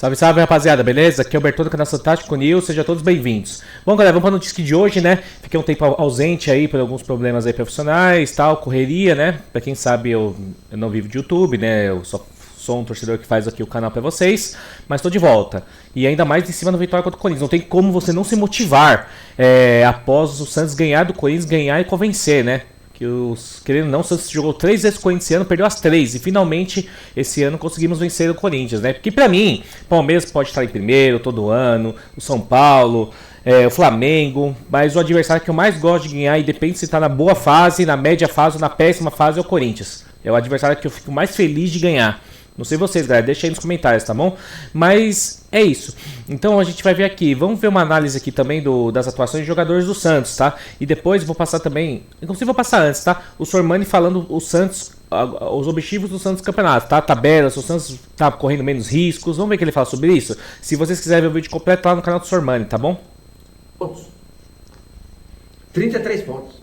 Salve, salve, rapaziada, beleza? Aqui é o Bertone do canal Fantástico News, sejam todos bem-vindos. Bom, galera, vamos para a notícia de hoje, né? Fiquei um tempo ausente aí por alguns problemas aí profissionais, tal, correria, né? Pra quem sabe, eu não vivo de YouTube, né? Eu só sou um torcedor que faz aqui o canal pra vocês, mas tô de volta. E ainda mais em cima do vitória contra o Corinthians. Não tem como você não se motivar após o Santos ganhar do Corinthians, ganhar e convencer, né? Querendo ou não, o Santos jogou 3 vezes com o Corinthians esse ano, perdeu as 3. E finalmente, esse ano, conseguimos vencer o Corinthians, né? Porque pra mim, o Palmeiras pode estar em primeiro todo ano, o São Paulo, o Flamengo. Mas o adversário que eu mais gosto de ganhar, independente se tá na boa fase, na média fase ou na péssima fase, é o Corinthians. É o adversário que eu fico mais feliz de ganhar. Não sei vocês, galera, deixa aí nos comentários, tá bom? Mas é isso. Então a gente vai ver aqui, vamos ver uma análise aqui também das atuações de jogadores do Santos, tá? E depois vou passar também, inclusive vou passar antes, tá? O Sormani falando o Santos, os objetivos do Santos campeonato, tá? Tabela, se o Santos tá correndo menos riscos, vamos ver o que ele fala sobre isso? Se vocês quiserem ver o vídeo completo lá no canal do Sormani, tá bom? Pontos. 33 pontos.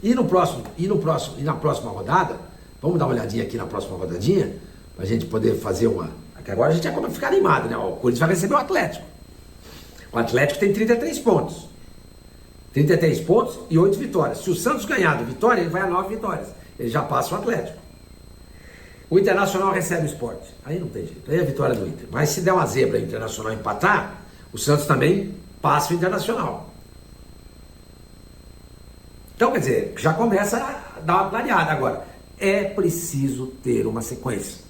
E na próxima rodada, vamos dar uma olhadinha aqui na próxima rodadinha, pra gente poder fazer uma... Aqui agora a gente vai ficar animado, né? O Corinthians vai receber o Atlético. O Atlético tem 33 pontos. 33 pontos e 8 vitórias. Se o Santos ganhar do Vitória, ele vai a 9 vitórias. Ele já passa o Atlético. O Internacional recebe o Sport. Aí não tem jeito. Aí é a vitória do Inter. Mas se der uma zebra e o Internacional empatar, o Santos também passa o Internacional. Então, quer dizer, já começa a dar uma clareada agora. É preciso ter uma sequência.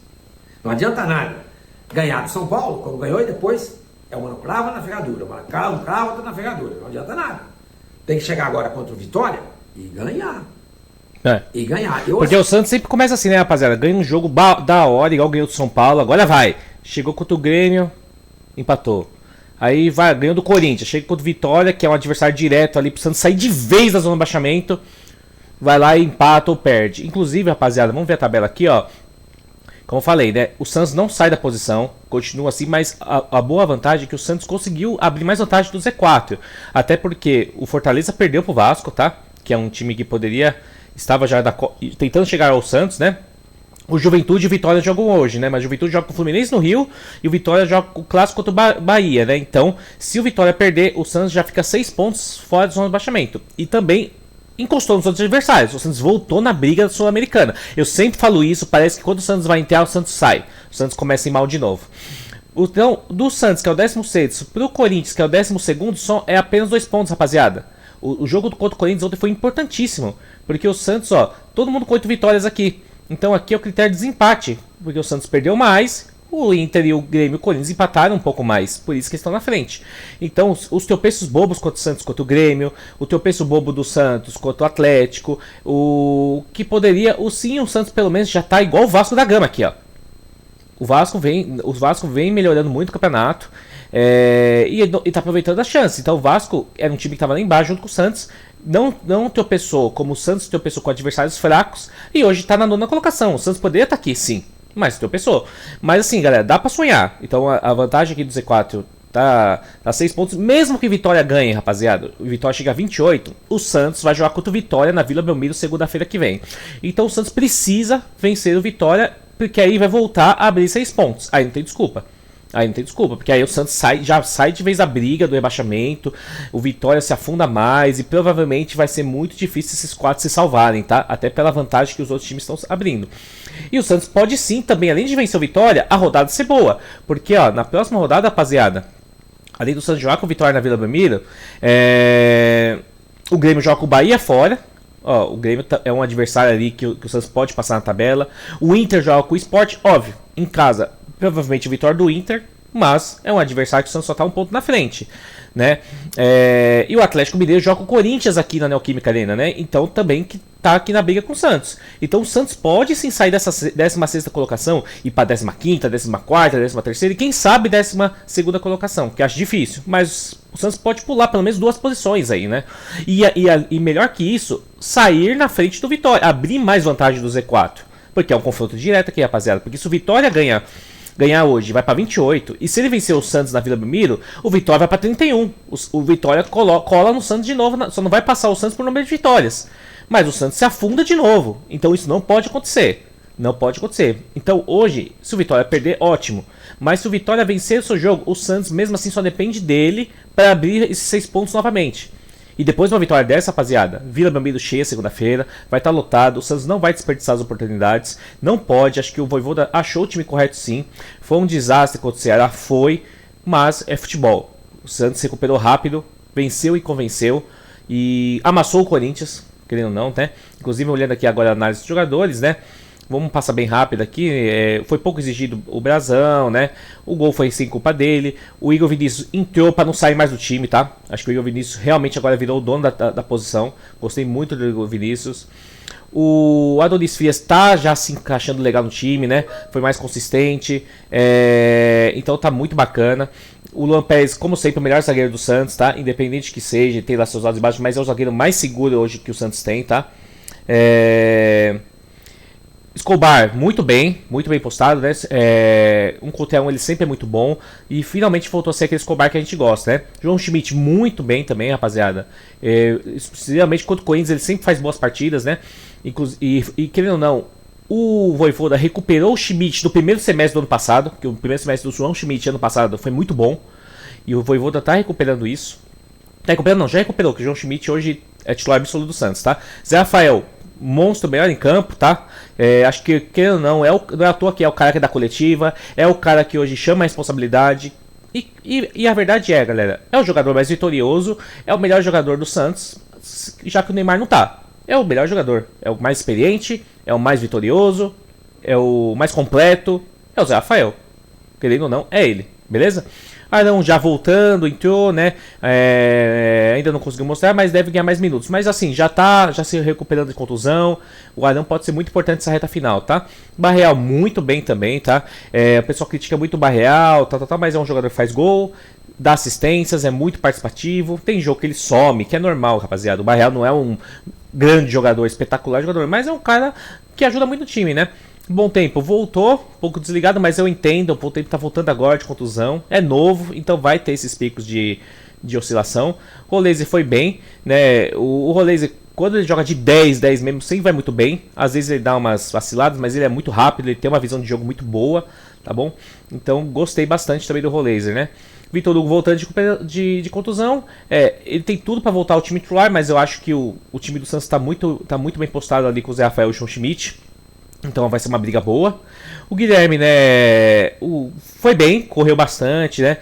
Não adianta nada ganhar do São Paulo, como ganhou, e depois é uma crava na ferradura, uma crava, outra na ferradura. Não adianta nada. Tem que chegar agora contra o Vitória e ganhar. E ganhar. Porque o Santos sempre começa assim, né, rapaziada? Ganha um jogo da hora, igual ganhou do São Paulo, agora vai. Chegou contra o Grêmio, empatou. Aí vai, ganhou do Corinthians, chega contra o Vitória, que é um adversário direto ali pro Santos sair de vez da zona de baixamento. Vai lá e empata ou perde. Inclusive, rapaziada, vamos ver a tabela aqui, ó. Como eu falei, né? O Santos não sai da posição, continua assim, mas a boa vantagem é que o Santos conseguiu abrir mais vantagem do Z4. Até porque o Fortaleza perdeu pro Vasco, tá? Que é um time que estava já tentando chegar ao Santos, né? O Juventude e o Vitória jogam hoje, né? Mas o Juventude joga com o Fluminense no Rio e o Vitória joga o clássico contra o Bahia, né? Então, se o Vitória perder, o Santos já fica 6 pontos fora da zona de baixamento. E também encostou nos outros adversários. O Santos voltou na briga sul-americana. Eu sempre falo isso, parece que quando o Santos vai entrar, o Santos sai. O Santos começa a ir mal de novo. Então, do Santos, que é o 16º, pro Corinthians, que é o 12º, é apenas 2 pontos, rapaziada. O jogo contra o Corinthians ontem foi importantíssimo. Porque o Santos, ó, todo mundo com 8 vitórias aqui. Então aqui é o critério de desempate. Porque o Santos perdeu mais. O Inter e o Grêmio e o Corinthians empataram um pouco mais, por isso que estão na frente. Então, os tropeços bobos contra o Santos, contra o Grêmio, o tropeço bobo do Santos contra o Atlético, o que poderia... O Santos pelo menos já está igual o Vasco da Gama aqui, ó. O Vasco vem melhorando muito o campeonato e está aproveitando a chance. Então o Vasco era um time que estava lá embaixo junto com o Santos. Não tropeçou como o Santos tropeçou com adversários fracos e hoje está na 9ª colocação. O Santos poderia estar aqui, sim. Mas tropeçou. Mas assim, galera, dá pra sonhar. Então a vantagem aqui do Z4 tá 6 pontos. Mesmo que Vitória ganhe, rapaziada, o Vitória chega a 28, o Santos vai jogar contra o Vitória na Vila Belmiro segunda-feira que vem. Então o Santos precisa vencer o Vitória, porque aí vai voltar a abrir 6 pontos. Aí não tem desculpa. Porque aí o Santos já sai de vez da briga do rebaixamento, o Vitória se afunda mais e provavelmente vai ser muito difícil esses 4 se salvarem, tá? Até pela vantagem que os outros times estão abrindo. E o Santos pode sim também, além de vencer o Vitória, a rodada ser boa. Porque, ó, na próxima rodada, rapaziada, além do Santos jogar com o Vitória na Vila Belmiro, o Grêmio joga com o Bahia fora. Ó, o Grêmio é um adversário ali que o Santos pode passar na tabela. O Inter joga com o Sport, óbvio, em casa. Provavelmente a vitória do Inter, mas é um adversário que o Santos só está um ponto na frente, né? E o Atlético Mineiro joga com o Corinthians aqui na Neoquímica Arena, né? Então também que tá aqui na briga com o Santos. Então o Santos pode sim sair dessa 16ª colocação e para 15ª, 14ª, 13ª e quem sabe 12ª colocação, que acho difícil, mas o Santos pode pular pelo menos 2 posições aí, né? E melhor que isso, sair na frente do Vitória, abrir mais vantagem do Z4, porque é um confronto direto aqui, rapaziada, porque se o Vitória ganhar hoje, vai para 28. E se ele vencer o Santos na Vila Belmiro, o Vitória vai para 31. O Vitória cola no Santos de novo, só não vai passar o Santos por número de vitórias. Mas o Santos se afunda de novo. Então isso não pode acontecer. Não pode acontecer. Então hoje, se o Vitória perder, ótimo. Mas se o Vitória vencer o seu jogo, o Santos mesmo assim só depende dele para abrir esses 6 pontos novamente. E depois de uma vitória dessa, rapaziada, Vila Belmiro cheia segunda-feira, vai estar lotado, o Santos não vai desperdiçar as oportunidades, não pode, acho que o Vojvoda achou o time correto sim, foi um desastre contra o Ceará, foi, mas é futebol. O Santos se recuperou rápido, venceu e convenceu, e amassou o Corinthians, querendo ou não, né? Inclusive olhando aqui agora a análise dos jogadores, né? Vamos passar bem rápido aqui. Foi pouco exigido o Brasão, né? O gol foi sem culpa dele. O Igor Vinícius entrou para não sair mais do time, tá? Acho que o Igor Vinícius realmente agora virou o dono da posição. Gostei muito do Igor Vinícius. O Adonis Frias tá já se encaixando legal no time, né? Foi mais consistente. Então tá muito bacana. O Luan Pérez, como sempre, o melhor zagueiro do Santos, tá? Independente que seja, tem lá seus lados e baixos, mas é o zagueiro mais seguro hoje que o Santos tem, tá? Escobar, muito bem postado, né? Um contra um ele sempre é muito bom. E finalmente voltou a ser aquele Escobar que a gente gosta, né? João Schmidt, muito bem também, rapaziada. Especialmente contra o Corinthians, ele sempre faz boas partidas, né? E querendo ou não, o Vojvoda recuperou o Schmidt do primeiro semestre do ano passado. Que o primeiro semestre do João Schmidt ano passado foi muito bom. E o Vojvoda tá recuperando isso. Tá recuperando, não, já recuperou, que o João Schmidt hoje é titular absoluto do Santos, tá? Zé Rafael, monstro, melhor em campo, tá? Acho que, querendo ou não, não é à toa que é o cara que é da coletiva, é o cara que hoje chama a responsabilidade. E a verdade é, galera, é o jogador mais vitorioso, é o melhor jogador do Santos, já que o Neymar não tá. É o melhor jogador, é o mais experiente, é o mais vitorioso, é o mais completo, é o Zé Rafael. Querendo ou não, é ele, beleza? Arão já voltando, entrou, né? Ainda não conseguiu mostrar, mas deve ganhar mais minutos. Mas assim, já se recuperando de contusão. O Arão pode ser muito importante nessa reta final, tá? Barreal muito bem também, tá? O pessoal critica muito o Barreal, mas é um jogador que faz gol, dá assistências, é muito participativo. Tem jogo que ele some, que é normal, rapaziada. O Barreal não é um grande jogador, espetacular jogador, mas é um cara que ajuda muito o time, né? Bom Tempo voltou, um pouco desligado, mas eu entendo, o Bom Tempo tá voltando agora de contusão, é novo, então vai ter esses picos de oscilação. O Roleze foi bem, né? O Roleze, quando ele joga de 10 mesmo, sempre vai muito bem. Às vezes ele dá umas vaciladas, mas ele é muito rápido, ele tem uma visão de jogo muito boa, tá bom? Então gostei bastante também do Roleze, né? Vitor Hugo voltando de contusão, ele tem tudo para voltar ao time titular, mas eu acho que o time do Santos tá muito bem postado ali com o Zé Rafael e o João Schmidt. Então vai ser uma briga boa. O Guilherme, né, foi bem, correu bastante, né?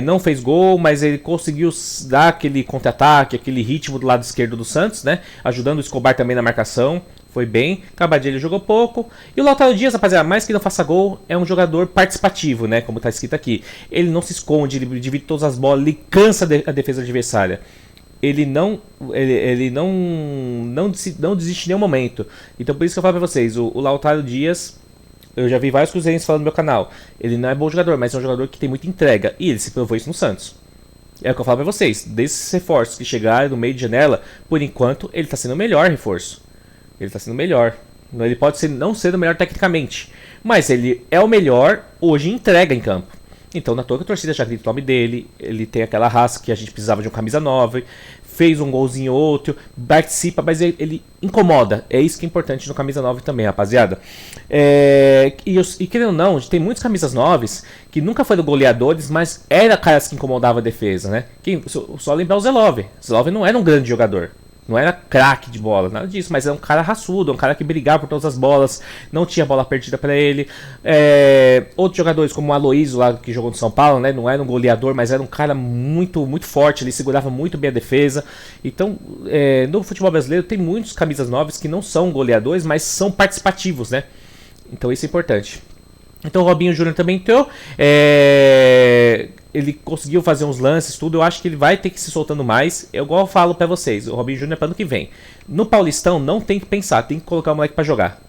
Não fez gol, mas ele conseguiu dar aquele contra-ataque, aquele ritmo do lado esquerdo do Santos, né? Ajudando o Escobar também na marcação. Foi bem. Cabadilha jogou pouco. E o Lautaro Dias, rapaziada, mais que não faça gol, é um jogador participativo, né? Como tá escrito aqui. Ele não se esconde, ele divide todas as bolas, ele cansa a defesa adversária. Ele não desiste em nenhum momento. Então por isso que eu falo pra vocês, o Lautaro Dias, eu já vi vários cruzeirenses falando no meu canal, ele não é bom jogador, mas é um jogador que tem muita entrega. E ele se provou isso no Santos. É o que eu falo pra vocês, desses reforços que chegaram no meio de janela, por enquanto ele tá sendo o melhor reforço. Ele tá sendo o melhor. Ele pode não ser o melhor tecnicamente, mas ele é o melhor hoje em entrega em campo. Então, na toa que a torcida já grita o nome dele, ele tem aquela raça que a gente precisava de um camisa 9, fez um golzinho ou outro, participa, mas ele incomoda. É isso que é importante no camisa 9 também, rapaziada. E querendo ou não, tem muitos camisas 9 que nunca foram goleadores, mas era caras que incomodavam a defesa, né? Só lembrar o Zelov. Zelov não era um grande jogador. Não era craque de bola, nada disso, mas era um cara raçudo, um cara que brigava por todas as bolas, não tinha bola perdida pra ele. Outros jogadores, como o Aloysio lá, que jogou no São Paulo, né, não era um goleador, mas era um cara muito forte, ele segurava muito bem a defesa. Então, no futebol brasileiro tem muitos camisas 9 que não são goleadores, mas são participativos, né? Então isso é importante. Então o Robinho Júnior também entrou. Ele conseguiu fazer uns lances, tudo. Eu acho que ele vai ter que se soltando mais. Igual eu falo pra vocês, o Robinho Júnior é para ano que vem. No Paulistão não tem que pensar, tem que colocar o moleque pra jogar.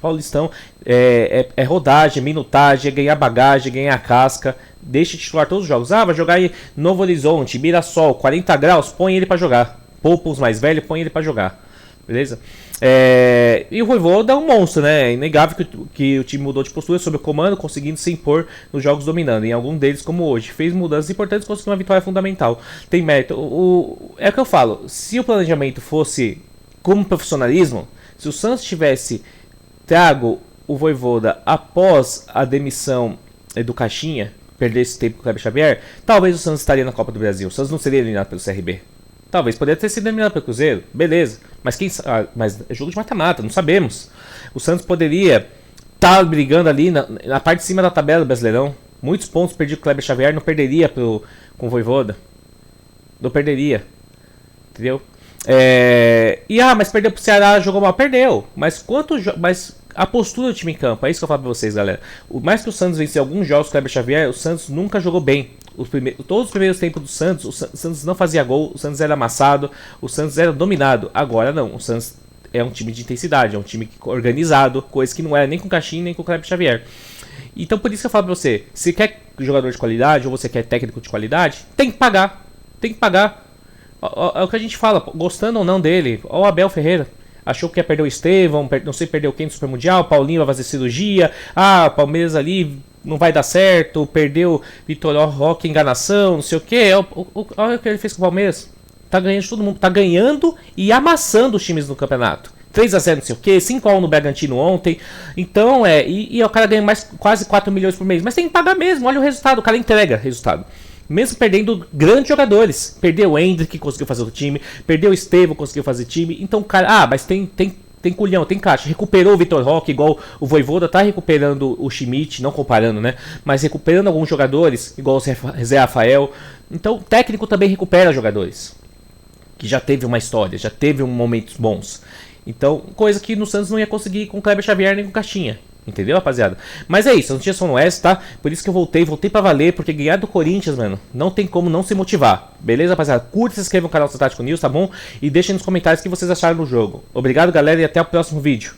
Paulistão é rodagem, minutagem, é ganhar bagagem, ganhar casca. Deixa de titular todos os jogos. Vai jogar aí Novo Horizonte, Mirassol, 40 graus, põe ele pra jogar. Poupa os mais velhos, põe ele pra jogar. Beleza? E o Vojvoda é um monstro, né? É inegável que o time mudou de postura sob o comando, conseguindo se impor nos jogos dominando. Em algum deles, como hoje, fez mudanças importantes e conseguiu uma vitória fundamental. Tem mérito. É o que eu falo. Se o planejamento fosse como profissionalismo, se o Santos tivesse trago o Vojvoda, após a demissão do Caixinha, perder esse tempo com o Kleber Xavier, talvez o Santos estaria na Copa do Brasil. O Santos não seria eliminado pelo CRB. Talvez poderia ter sido eliminado pelo Cruzeiro, beleza. Mas mas é jogo de mata-mata, não sabemos. O Santos poderia estar brigando ali na parte de cima da tabela do Brasileirão. Muitos pontos perdidos com o Kleber Xavier, não perderia com o Vojvoda. Não perderia. Entendeu? Mas perdeu pro Ceará, jogou mal. Perdeu. Mas a postura do time em campo, é isso que eu falo pra vocês, galera. Mais que o Santos venceu alguns jogos com o Kleber Xavier, o Santos nunca jogou bem. Todos os primeiros tempos do Santos, o Santos não fazia gol, o Santos era amassado, o Santos era dominado. Agora não, o Santos é um time de intensidade, é um time organizado, coisa que não era nem com o Caixinha nem com o Kleber Xavier. Então por isso que eu falo pra você, se quer jogador de qualidade ou você quer técnico de qualidade, tem que pagar. Tem que pagar. É o que a gente fala, gostando ou não dele. Ó, o Abel Ferreira. Achou que ia perder o Estevão, não sei, perdeu quem no Super Mundial, Paulinho vai fazer cirurgia, o Palmeiras ali não vai dar certo, perdeu Vitor Roque, enganação, não sei o que. Olha o que ele fez com o Palmeiras. Tá ganhando de todo mundo, tá ganhando e amassando os times no campeonato. 3-0 não sei o que, 5-1 no Bragantino ontem. Então, e o cara ganha quase 4 milhões por mês. Mas tem que pagar mesmo, olha o resultado, o cara entrega resultado. Mesmo perdendo grandes jogadores. Perdeu o Hendrick, que conseguiu fazer o time. Perdeu o Estevão, conseguiu fazer time. Então, cara, mas tem culhão, tem caixa. Recuperou o Vitor Roque, igual o Vojvoda tá recuperando o Schmidt, não comparando, né? Mas recuperando alguns jogadores, igual o Zé Rafael. Então, o técnico também recupera jogadores. Que já teve uma história, já teve momentos bons. Então, coisa que no Santos não ia conseguir com o Kleber Xavier nem com o Caixinha. Entendeu, rapaziada? Mas é isso, eu não tinha som no S, tá? Por isso que eu voltei pra valer, porque ganhar do Corinthians, mano, não tem como não se motivar. Beleza, rapaziada? Curta, se inscreva no canal do Tático News, tá bom? E deixem nos comentários o que vocês acharam do jogo. Obrigado, galera, e até o próximo vídeo.